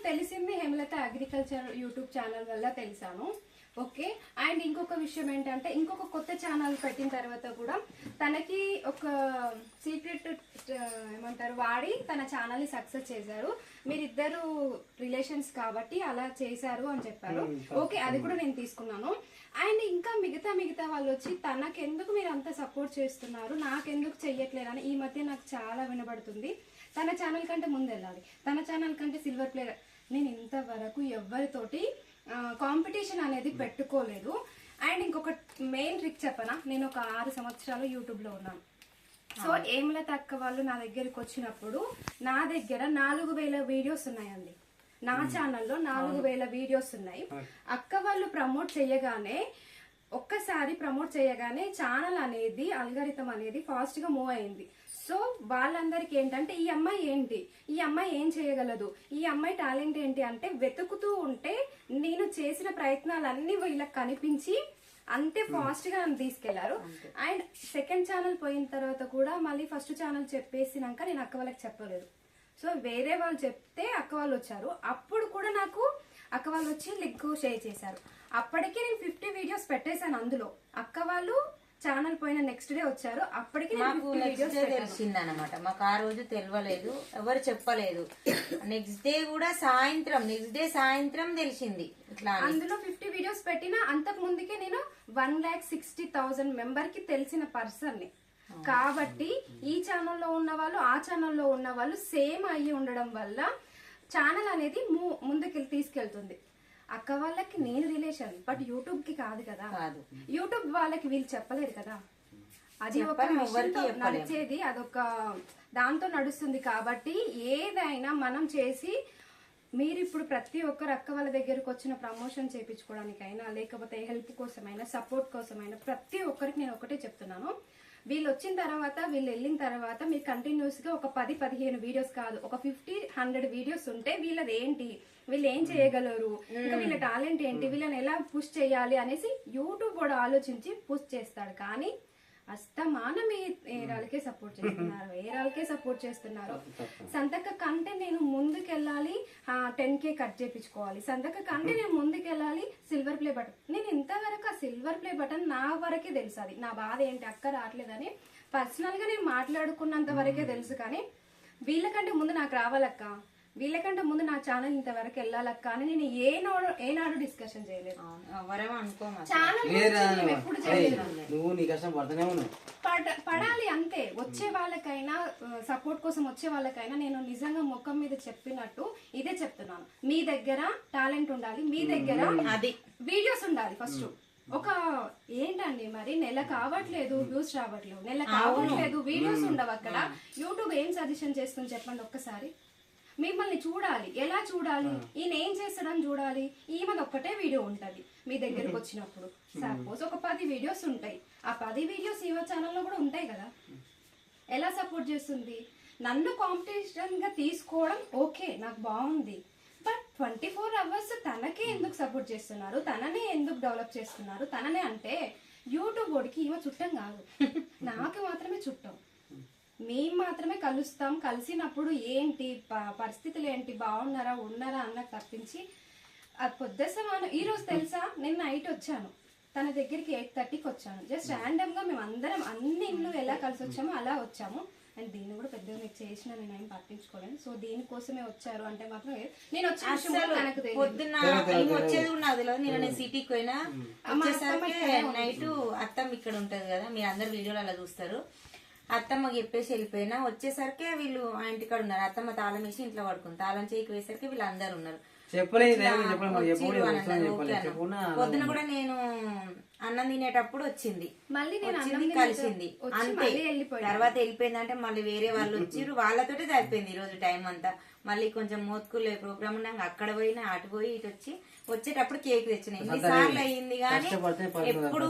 తెలిసింది Hemalatha agriculture YouTube channel వల్ల తెలిసాను. Okay. And ఇంకొక విషయం ఏంటంటే ఇంకొక కొత్త ఛానల్ పెట్టిన తర్వాత కూడా తనకి ఒక సీక్రెట్ ఏమంటారు వాడి తన ఛానల్ ని సక్సెస్ చేశారు. మీరిద్దరు రిలేషన్స్ కాబట్టి అలా చేశారు అని చెప్పారు. ఓకే, అది కూడా నేను తీసుకున్నాను. అండ్ ఇంకా మిగతా వాళ్ళు వచ్చి తనకెందుకు మీరు అంత సపోర్ట్ చేస్తున్నారు, నాకెందుకు చెయ్యట్లేదని ఈ మధ్య నాకు చాలా వినబడుతుంది. తన ఛానల్ కంటే ముందు వెళ్ళాలి, తన ఛానల్ కంటే సిల్వర్ ప్లే. నేను ఇంతవరకు ఎవరితోటి కాంపిటీషన్ అనేది పెట్టుకోలేదు. అండ్ ఇంకొక మెయిన్ ట్రిక్ చెప్పనా, నేను ఒక 6 సంవత్సరాలు యూట్యూబ్ లో ఉన్నాను. సో హేమలత అక్క వాళ్ళు నా దగ్గరికి వచ్చినప్పుడు నా దగ్గర 4000 వీడియోస్ ఉన్నాయండి. నా ఛానల్లో 4000 వీడియోస్ ఉన్నాయి. అక్క వాళ్ళు ప్రమోట్ చేయగానే ఒక్కసారి ప్రమోట్ చేయగానే ఛానల్ అనేది అల్గారిథం అనేది ఫాస్ట్ గా మూవ్ అయింది. సో వాళ్ళందరికి ఏంటంటే ఈ అమ్మాయి ఏంటి, ఈ అమ్మాయి ఏం చేయగలదు, ఈ అమ్మాయి టాలెంట్ ఏంటి అంటే వెతుకుతూ ఉంటే నేను చేసిన ప్రయత్నాలన్నీ వీళ్ళకి కనిపించి అంతే ఫాస్ట్ గా నన్ను తీసుకెళ్లారు. అండ్ సెకండ్ ఛానల్ పోయిన తర్వాత కూడా మళ్ళీ ఫస్ట్ ఛానల్ చెప్పేసినాక నేను అక్క వాళ్ళకి చెప్పలేదు. సో వేరే వాళ్ళు చెప్తే అక్క వాళ్ళు వచ్చారు. అప్పుడు కూడా నాకు అక్క వాళ్ళు వచ్చి లింక్ షేర్ చేశారు. అప్పటికి నేను 50 వీడియోస్ పెట్టేశాను. అందులో అక్క వాళ్ళు ఛానల్ పోయిన నెక్స్ట్ డే వచ్చారు. అప్పటికి మాకు నెక్స్ట్ డే తెలిసింది అనమాట. మాకు ఆ రోజు తెలియలేదు, ఎవరు చెప్పలేదు. నెక్స్ట్ డే సాయంత్రం తెలిసింది. ఇట్లా అందులో 50 వీడియోస్ పెట్టినా అంతకు ముందుకే నేను 1,60,000 మెంబర్ కి తెలిసిన పర్సన్ ని. కాబట్టి ఈ ఛానల్లో ఉన్న వాళ్ళు ఆ ఛానల్లో ఉన్న వాళ్ళు సేమ్ అయ్యి ఉండడం వల్ల ఛానల్ అనేది ముందుకు తీసుకెళ్తుంది. అక్క వాళ్ళకి నేను రిలేషన్, బట్ యూట్యూబ్ కి కాదు కదా. యూట్యూబ్ వాళ్ళకి వీళ్ళు చెప్పలేరు కదా. అది ఒక నడిచేది, అదొక దాంతో నడుస్తుంది. కాబట్టి ఏదైనా మనం చేసి మీరు ఇప్పుడు ప్రతి ఒక్కరు అక్క వాళ్ళ దగ్గరకు వచ్చిన ప్రమోషన్ చేయించుకోవడానికైనా లేకపోతే హెల్ప్ కోసమైనా సపోర్ట్ కోసమైనా ప్రతి ఒక్కరికి నేను ఒకటే చెప్తున్నాను. వీళ్ళు వచ్చిన తర్వాత వీళ్ళు వెళ్ళిన తర్వాత మీరు కంటిన్యూస్ గా ఒక 10-15 వీడియోస్ కాదు, ఒక 50-100 వీడియోస్ ఉంటే వీళ్ళది ఏంటి, వీళ్ళు ఏం చేయగలరు, ఇంకా వీళ్ళ టాలెంట్ ఏంటి, వీళ్ళని ఎలా పుష్ చేయాలి అనేసి యూట్యూబ్ కూడా ఆలోచించి పుష్ చేస్తాడు. కానీ అస్తమానం ఏరాలకే సపోర్ట్ చేస్తున్నారు. సంతక కంటే నేను ముందుకెళ్ళాలి, 10K కట్ చేయించుకోవాలి, సంతక కంటే నేను ముందుకెళ్ళాలి సిల్వర్ ప్లే బటన్. నేను ఇంతవరకు ఆ సిల్వర్ ప్లే బటన్ నా వరకే తెలుసు. అది నా బాధ ఏంటి అక్క రావట్లేదని పర్సనల్ గా నేను మాట్లాడుకున్నంత వరకే తెలుసు. కానీ వీళ్ళకంటే ముందు నాకు రావాలక్క, వీళ్ళకంటే ముందు నా ఛానల్ ఇంతవరకు వెళ్ళాలక్క అని నేను ఏనాడు డిస్కషన్ చేయలేదు. పడాలి అంతే. వచ్చే వాళ్ళకైనా సపోర్ట్ కోసం వచ్చే వాళ్ళకైనా నేను నిజంగా ముఖం మీద చెప్పినట్టు ఇదే చెప్తున్నాను. మీ దగ్గర టాలెంట్ ఉండాలి, మీ దగ్గర వీడియోస్ ఉండాలి. ఫస్ట్ ఒక ఏంటండి మరి నెల కావట్లేదు, వ్యూస్ రావట్లేదు, నెల కావట్లేదు, వీడియోస్ ఉండవు. అక్కడ యూట్యూబ్ ఏం సజెషన్ చేస్తుంది చెప్పండి ఒక్కసారి. మిమ్మల్ని చూడాలి, ఎలా చూడాలి, ఈయన ఏం చేస్తాడని చూడాలి. ఈమెది ఒక్కటే వీడియో ఉంటది మీ దగ్గరకు వచ్చినప్పుడు. సపోజ్ ఒక 10 వీడియోస్ ఉంటాయి, ఆ 10 వీడియోస్ ఈవో ఛానల్లో కూడా ఉంటాయి కదా. ఎలా సపోర్ట్ చేస్తుంది? నన్ను కాంపిటీషన్ గా తీసుకోవడం ఓకే, నాకు బాగుంది. బట్ 24 అవర్స్ తనకే ఎందుకు సపోర్ట్ చేస్తున్నారు, తననే ఎందుకు డెవలప్ చేస్తున్నారు? తననే అంటే యూట్యూబ్ బోర్డుకి ఈమె చుట్టం కాదు, నాకు మాత్రమే చుట్టం. మేము మాత్రమే కలుస్తాం. కలిసినప్పుడు ఏంటి పరిస్థితులు ఏంటి, బాగున్నారా ఉన్నారా అన్న తప్పించి పొద్దుసమానం. ఈ రోజు తెలుసా నేను నైట్ వచ్చాను తన దగ్గరికి 8:30కి వచ్చాను. జస్ట్ ర్యాండమ్ గా మేము అందరం అన్ని ఇల్లు ఎలా కలిసి వచ్చామో అలా వచ్చాము. అండ్ దీన్ని కూడా పెద్దగా మీకు చేసిన నేను ఏం పట్టించుకోలేను. సో దీనికోసమే వచ్చారు అంటే మాత్రం నేను వచ్చేది నేను సిటీకి పోయినా నైట్ అత్తమ్మ ఇక్కడ ఉంటది కదా, మీరు అందరు వీడియోలు అలా చూస్తారు. అత్తమ్మకి చెప్పేసి వెళ్ళిపోయినా వచ్చేసరికి వీళ్ళు ఆ ఇంటికాడ ఉన్నారు. అత్తమ్మ తాళం వేసి ఇంట్లో పడుకుంది. తాళం చేయికి వేసరికి వీళ్ళు అందరు ఉన్నారు. పొద్దున కూడా నేను అన్నం తినేటప్పుడు వచ్చింది, కలిసింది అంతే. తర్వాత వెళ్ళిపోయింది. అంటే మళ్ళీ వేరే వాళ్ళు వచ్చిర్రు, వాళ్ళతోటే సరిపోయింది ఈ రోజు టైం అంతా. మళ్ళీ కొంచెం మోత్కూర్లో ప్రోగ్రామ్ ఉన్నాక అక్కడ పోయినా, అటు పోయి ఇటు వచ్చి వచ్చేటప్పుడు కేక్ తెచ్చిన. ఎన్నిసార్లు అయ్యింది కానీ ఎప్పుడు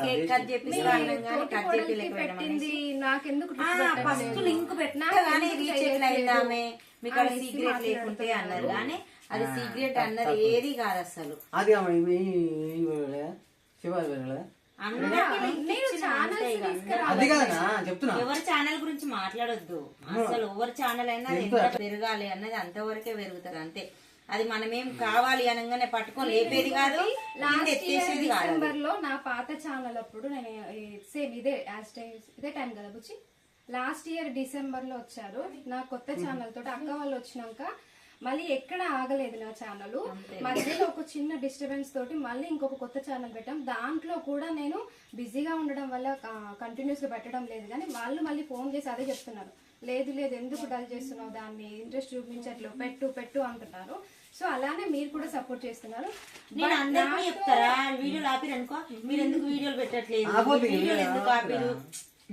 కేక్ కట్ చేపిస్తాను కానీ కట్ చేపించలేకపోయినా. ఫస్ట్ లింక్ పెట్టినా కానీ రీచ్ ఎట్లా అయిందామే, మీకు అది సీక్రెట్ లేకుంటే అన్నారు. కానీ అది సీక్రెట్ అన్నది ఏది కాదు అసలు. అది కాదన్నా చెప్తున్నా, ఎవరి ఛానల్ గురించి మాట్లాడొద్దు అసలు. ఎవరి ఛానల్ అయినా అది ఎంత పెరగాలి అన్నది అంతవరకే పెరుగుతుంది అంతే. అది మనమేం కావాలి అనగానే పట్టుకొని లేపేది కాదు, ఎత్తేసేది కాదు. డిసెంబర్ లో నా పాత ఛానల్ అప్పుడు నేను సేమ్ ఇదే టైం కదా బుచ్చి, లాస్ట్ ఇయర్ డిసెంబర్ లో వచ్చారు నా కొత్త ఛానల్ తోటి. అక్క వాళ్ళు వచ్చినాక మళ్ళీ ఎక్కడ ఆగలేదు నా ఛానల్. మధ్యలో ఒక చిన్న డిస్టర్బెన్స్ తోటి మళ్ళీ ఇంకొక కొత్త ఛానల్ పెట్టాం. దాంట్లో కూడా నేను బిజీగా ఉండడం వల్ల కంటిన్యూస్ గా పెట్టడం లేదు. కానీ వాళ్ళు మళ్ళీ ఫోన్ చేసి అదే చెప్తున్నారు, లేదు లేదు ఎందుకు డల్ చేస్తున్నావు, దాన్ని ఇంట్రెస్ట్ చూపించట్లేదు, పెట్టు పెట్టు అంటున్నారు. సో అలానే మీరు కూడా సపోర్ట్ చేస్తున్నారు. నేను అందరికీ చెప్తారా వీడియోలు ఆపిరనుకో, మీరు ఎందుకు వీడియోలు పెట్టట్లేదు, వీడియోలు ఎందుకు ఆపిరు,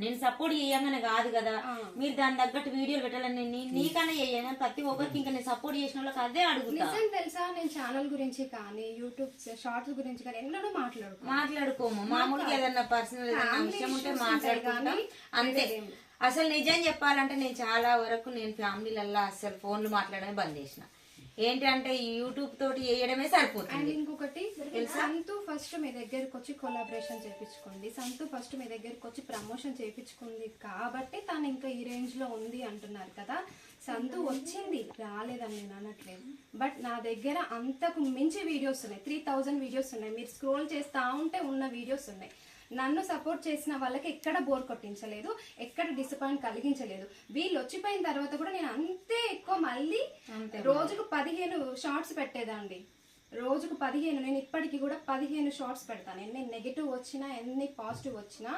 నేను సపోర్ట్ చేయగానే కాదు కదా, మీరు దాని తగ్గట్టు వీడియోలు పెట్టాలని నీకన్నా చేయను. ప్రతి ఒక్కరికి ఇంకా నేను సపోర్ట్ చేసిన వాళ్ళకి అదే అడుగుతా. నిజం తెలుసా, నేను ఛానల్ గురించి కానీ యూట్యూబ్ షార్ట్స్ గురించి కానీ ఎన్నడూ మాట్లాడుకోము. మామూలుగా ఏదన్నా పర్సనల్ ఏదన్నా విషయం ఉంటే మాట్లాడుకుంటాం అంతే. అసలు నిజం చెప్పాలంటే నేను చాలా వరకు నేను ఫ్యామిలీలల్లో అసలు ఫోన్లు మాట్లాడమే బంద్ చేసిన. ఏంటంటే ఈ యూట్యూబ్ తోటి వేయడమే సరిపోతుంది. అండ్ ఇంకొకటి, సంతు ఫస్ట్ మీ దగ్గరకు వచ్చి కొలాబరేషన్ చేయించుకుంది, సంతు ఫస్ట్ మీ దగ్గరకు వచ్చి ప్రమోషన్ చేయించుకుంది కాబట్టి తను ఇంకా ఈ రేంజ్ లో ఉంది అంటున్నారు కదా. సంతు వచ్చింది, రాలేదని నేను అనట్లేదు. బట్ నా దగ్గర అంతకు మించి వీడియోస్ ఉన్నాయి, 3000 వీడియోస్ ఉన్నాయి. మీరు స్క్రోల్ చేస్తా ఉంటే ఉన్న వీడియోస్ ఉన్నాయి. నన్ను సపోర్ట్ చేసిన వాళ్ళకి ఎక్కడ బోర్ కొట్టించలేదు, ఎక్కడ డిసప్పాయింట్ కలిగించలేదు. వీళ్ళు వచ్చిపోయిన తర్వాత కూడా నేను అంతే ఎక్కువ మళ్ళీ రోజుకు 15 షార్ట్స్ పెట్టేదాండి. రోజుకు 15. నేను ఇప్పటికి కూడా 15 షార్ట్స్ పెడతాను, ఎన్ని నెగిటివ్ వచ్చినా ఎన్ని పాజిటివ్ వచ్చినా.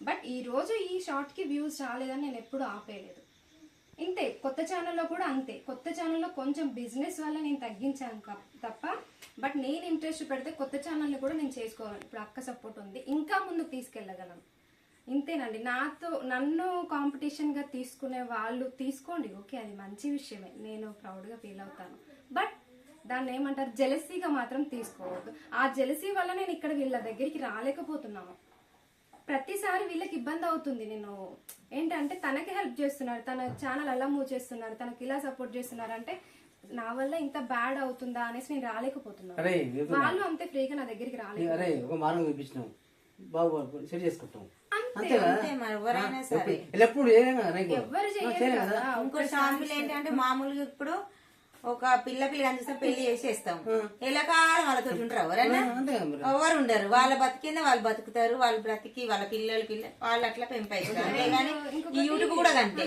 బట్ ఈ రోజు ఈ షార్ట్ కి వ్యూస్ రాలేదని నేను ఎప్పుడు ఆపేయలేదు. ఇంతే కొత్త ఛానల్లో కూడా అంతే. కొత్త ఛానల్లో కొంచెం బిజినెస్ వల్ల నేను తగ్గించాను తప్ప, బట్ నేను ఇంట్రెస్ట్ పెడితే కొత్త ఛానల్ని కూడా నేను చేసుకోవాలి. ఇప్పుడు అక్క సపోర్ట్ ఉంది, ఇంకా ముందుకు తీసుకెళ్ళగలను. ఇంతేనండి. నన్ను కాంపిటీషన్గా తీసుకునే వాళ్ళు తీసుకోండి, ఓకే, అది మంచి విషయమే, నేను ప్రౌడ్గా ఫీల్ అవుతాను. బట్ దాన్ని ఏమంటారు, జెలసీగా మాత్రం తీసుకోవద్దు. ఆ జెలసీ వల్ల నేను ఇక్కడ వీళ్ళ దగ్గరికి రాలేకపోతున్నాను. ప్రతిసారి వీళ్ళకి ఇబ్బంది అవుతుంది. నేను ఏంటంటే తనకి హెల్ప్ చేస్తున్నారు, తన ఛానల్ అలా మూవ్ చేస్తున్నారు, తనకి ఇలా సపోర్ట్ చేస్తున్నారు అంటే నా వల్ల ఇంత బ్యాడ్ అవుతుందా అనేసి నేను రాలేకపోతున్నాను. వాళ్ళు అంతే ఫ్రీగా నా దగ్గరికి రాలేదు. ఎవరు చేయలేదు. ఇంకో ఫ్యామిలీ ఏంటంటే మామూలుగా ఇప్పుడు ఒక పిల్లని చూస్తే పెళ్లి చేసేస్తాం, ఎలాకాలం వాళ్ళతో ఉంటారు, ఎవరైనా ఎవరు ఉండరు. వాళ్ళ బతికిందే వాళ్ళు బతుకుతారు, వాళ్ళు బ్రతికి వాళ్ళ పిల్లలు వాళ్ళు అట్లా పెంపైతారు. అంతేగాని ఈ యూట్యూబ్ కూడా అంతే,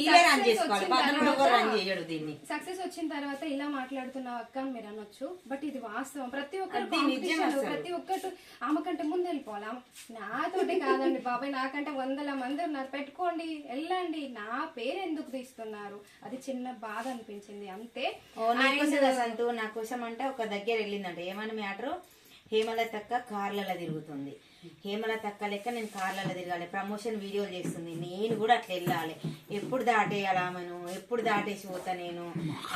ఇదే రన్ చేసుకోవాలి, పక్కన కూడా రన్ చేయడు. దీన్ని సక్సెస్ వచ్చిన తర్వాత ఇలా మాట్లాడుతున్నావు అక్క అని మీరు అనొచ్చు, బట్ ఇది వాస్తవం. ప్రతి ఒక్కరు ప్రతి ఒక్కరు ఆమె కంటే ముందు వెళ్ళిపోవాలి. నాతోటి కాదండి బాబాయ్, నాకంటే 100 మంది ఉన్నారు, పెట్టుకోండి, వెళ్ళండి, నా పేరు ఎందుకు తీస్తున్నారు, అది చిన్న బాధ అనిపించింది అంతే. సంతు నా కోసం అంటే ఒక దగ్గర వెళ్ళిందంటే ఏమని మ్యాటర్, హేమలత అక్క కార్లలో తిరుగుతుంది, హేమలత అక్క లెక్క నేను కార్లలో తిరగాలి, ప్రమోషన్ వీడియోలు చేస్తుంది, నేను కూడా అట్లా వెళ్ళాలి, ఎప్పుడు దాటేయాలి ఆమెను, ఎప్పుడు దాటేసి పోతా నేను,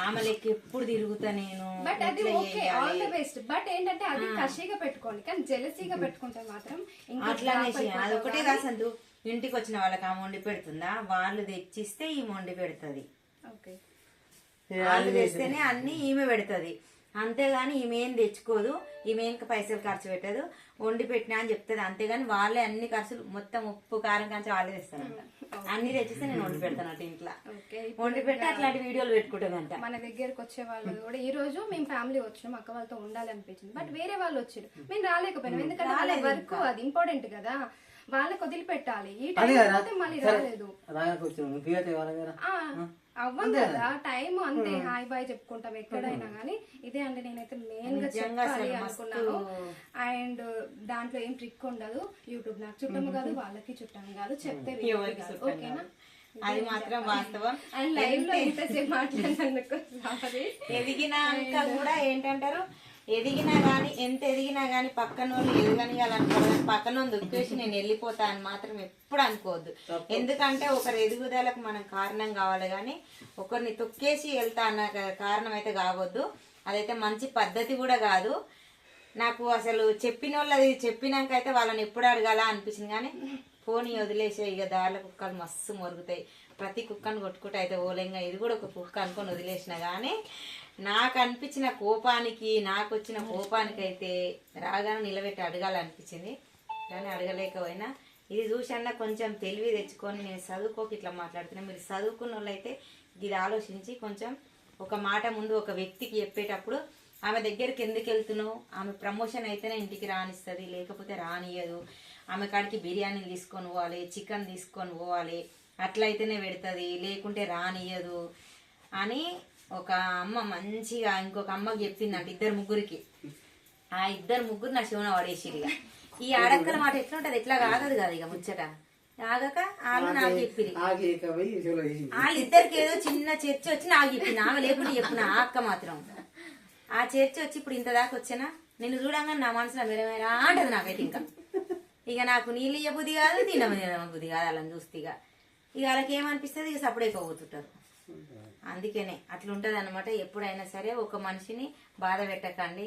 ఆమె లెక్క ఎప్పుడు తిరుగుతా నేను. బట్ అది okay, all the best. But ఏంటంటే అది కషిగా పెట్టుకోండి, కానీ జెలసీగా పెట్టుకుంటే మాత్రం అట్లా అనేసి అదొకటే కాదు సంతు. ఇంటికి వచ్చిన వాళ్ళకి ఆమె వండి పెడుతుందా, వాళ్ళు తెచ్చిస్తే ఈమె వండి పెడుతుంది, వాళ్ళు తెస్తేనే అన్ని ఈమె పెడుతుంది. అంతేగాని ఈమె ఏం తెచ్చుకోదు, ఈమె ఇంకా పైసలు ఖర్చు పెట్టదు, వండి పెట్టినా అని చెప్తుంది. అంతేగాని వాళ్ళే అన్ని ఖర్చులు మొత్తం ఉప్పు కారం కాంచి వాళ్ళే తెస్తానంట. అన్ని తెచ్చిస్తే నేను వండి పెడతానంట, ఇంట్లో వండి పెట్టి అట్లాంటి వీడియోలు పెట్టుకుంటానంట. మన దగ్గరకు వచ్చే వాళ్ళు కూడా ఈ రోజు మేము ఫ్యామిలీ వచ్చినాం, అక్క వాళ్ళతో ఉండాలనిపించింది, బట్ వేరే వాళ్ళు వచ్చారు, మేము రాలేకపోయినాం. ఎందుకంటే వాళ్ళ వర్క్ అది ఇంపార్టెంట్ కదా, వాళ్ళకి వదిలిపెట్టాలి. ఈ టైం మళ్ళీ రాలేదు, అవ్వం కదా టైం, అంతే హాయ్ బాయ్ చెప్పుకుంటాం ఎక్కడైనా కానీ. ఇదే అండి నేనైతే మెయిన్ గా చెప్పాలి అనుకున్నాను. అండ్ దాంట్లో ఏం ట్రిక్ ఉండదు, యూట్యూబ్ నాకు చుట్టం కాదు, వాళ్ళకి చుట్టం కాదు, చెప్తే ఓకేనా, అది మాత్రం వాస్తవం. అండ్ లైవ్ లో ఎంతసేపు మాట్లాడినందుకు ఎదిగినాక కూడా ఏంటంటారు, ఎదిగినా గానీ ఎంత ఎదిగినా గానీ పక్కన వాళ్ళు ఎదగనియాలనుకోవాలి, పక్కన దుక్కేసి నేను వెళ్ళిపోతా అని మాత్రం ఎప్పుడు అనుకోవద్దు. ఎందుకంటే ఒకరి ఎదుగుదలకు మనం కారణం కావాలి, గాని ఒకరిని తొక్కేసి వెళ్తా అన్న కారణం అయితే కావద్దు. అదైతే మంచి పద్ధతి కూడా కాదు. నాకు అసలు చెప్పిన వాళ్ళది చెప్పినాక అయితే వాళ్ళని ఎప్పుడు అడగాల అనిపించింది, కానీ పోనీ వదిలేసే, ఇక దారిల కుక్కలు మస్తు మొరుగుతాయి, ప్రతి కుక్కను కొట్టుకుంటే అయితే ఓలేంగా ఇది కూడా ఒక కుక్క అనుకొని వదిలేసిన. కానీ నాకు అనిపించిన కోపానికి, నాకు వచ్చిన కోపానికి అయితే రాగానే నిలబెట్టి అడగాలనిపించింది. కానీ అడగలేకపోయినా ఇది చూసి అన్న కొంచెం తెలివి తెచ్చుకొని నేను చదువుకోక ఇట్లా మాట్లాడుతున్నా. మీరు చదువుకున్న వాళ్ళైతే ఇది ఆలోచించి కొంచెం ఒక మాట ముందు ఒక వ్యక్తికి చెప్పేటప్పుడు ఆమె దగ్గరికి ఎందుకు వెళ్తున్నావు, ఆమె ప్రమోషన్ అయితేనే ఇంటికి రానిస్తుంది, లేకపోతే రానియదు, ఆమె కాడికి బిర్యానీలు తీసుకొని పోవాలి, చికెన్ తీసుకొని పోవాలి, అట్లయితేనే పెడుతుంది, లేకుంటే రానియదు అని ఒక అమ్మ మంచిగా ఇంకొక అమ్మకి చెప్పిందంట. 2 ముగ్గురికి. ఆ 2 ముగ్గురు నా శివన పడేసిరు. ఇక ఈ ఆడక్కల మాట ఎట్లుంటది, ఎట్లా కాగదు కదా ఇక ముచ్చట. ఆగక వాళ్ళు నాకు చెప్పిరి. వాళ్ళిద్దరికి ఏదో చిన్న చర్చ వచ్చి నాకు చెప్పింది. ఆమె లేకుండా చెప్పిన ఆ అక్క మాత్రం. ఆ చర్చ వచ్చి ఇప్పుడు ఇంత దాకా వచ్చానా, నిన్ను చూడంగా నా మనసులో మెరమేరా అంటది నాకైతే. ఇక నాకు నీళ్ళు ఇయ్య బుద్ధి కాదు, తిన బుద్ధి కాదు. అలా చూస్తే ఇక వాళ్ళకి ఏమనిపిస్తుంది, ఇక సపడైపోతుంటారు. అందుకనే అట్లుంటది అనమాట. ఎప్పుడైనా సరే ఒక మనిషిని బాధ పెట్టకండి.